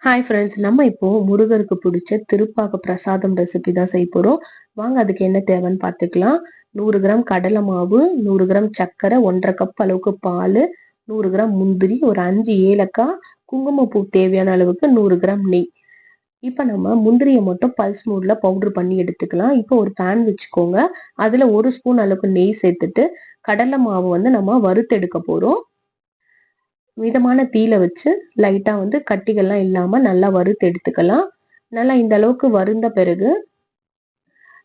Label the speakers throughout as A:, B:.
A: Hi friends, நம்ம இப்போ முருகருக்கு பிடிச்ச திருப்பாக பிரசாதம் ரெசிபி தான் செய்ய போறோம். வாங்க அதுக்கு என்ன தேவைன்னு பார்த்துக்கலாம். 100 கிராம் கடலை மாவு, 100 கிராம் சர்க்கரை, 1.5 கப் அளவுக்கு பால், 100 கிராம் முந்திரி, ஒரு 5 ஏலக்காய், குங்குமப்பூ தேவையான அளவுக்கு 100 கிராம் நெய். இப்போ நம்ம முந்திரியை மட்டும் பல்ஸ் மோட்ல பவுடர் பண்ணி எடுத்துக்கலாம். இப்போ ஒரு பேன் வச்சுக்கோங்க. அதுல 1 ஸ்பூன் அளவுக்கு நெய் சேர்த்துட்டு கடலை மாவு வந்து நம்ம வறுத்து எடுக்க போறோம். மிதமான தீயில வச்சு லைட்டா கட்டிகள்லாம் இல்லாம நல்லா வறுத்து எடுத்துக்கலாம். நல்லா இந்த அளவுக்கு வறுந்த பிறகு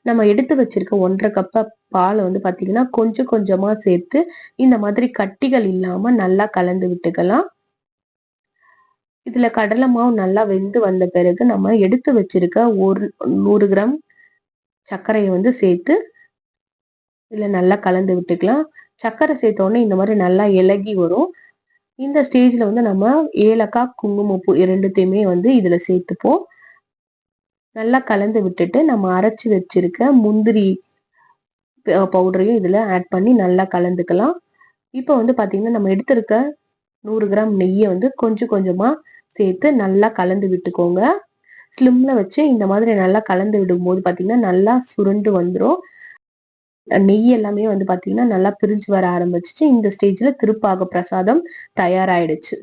A: நம்ம எடுத்து வச்சிருக்க 1.5 கப் பால் பாத்தீங்கன்னா கொஞ்சம் கொஞ்சமா சேர்த்து இந்த மாதிரி கட்டிகள் இல்லாம நல்லா கலந்து விட்டுக்கலாம். இதுல கடலை மாவு நல்லா வெந்து வந்த பிறகு நம்ம எடுத்து வச்சிருக்க 100 கிராம் சர்க்கரையை சேர்த்து இதுல நல்லா கலந்து விட்டுக்கலாம். சர்க்கரை சேர்த்த உடனே இந்த மாதிரி நல்லா இலகி வரும். இந்த ஸ்டேஜ்ல நம்ம ஏலக்காய், குங்குமப்பூ இரண்டுத்தையுமே இதுல சேர்த்துப்போம். நல்லா கலந்து விட்டுட்டு நம்ம அரைச்சு வச்சிருக்க முந்திரி பவுடரையும் இதுல ஆட் பண்ணி நல்லா கலந்துக்கலாம். இப்போ பாத்தீங்கன்னா நம்ம எடுத்திருக்க 100 கிராம் நெய்யை கொஞ்சம் கொஞ்சமா சேர்த்து நல்லா கலந்து விட்டுக்கோங்க. ஸ்லிம்ல வச்சு இந்த மாதிரி நல்லா கலந்து விடும்போது பாத்தீங்கன்னா நல்லா சுருண்டு வந்துடும். நெய் எல்லாமே பாத்தீங்கன்னா நல்லா பிரிஞ்சு வர ஆரம்பிச்சிச்சு. இந்த ஸ்டேஜ்ல திருப்பாக பிரசாதம் தயாராயிடுச்சு.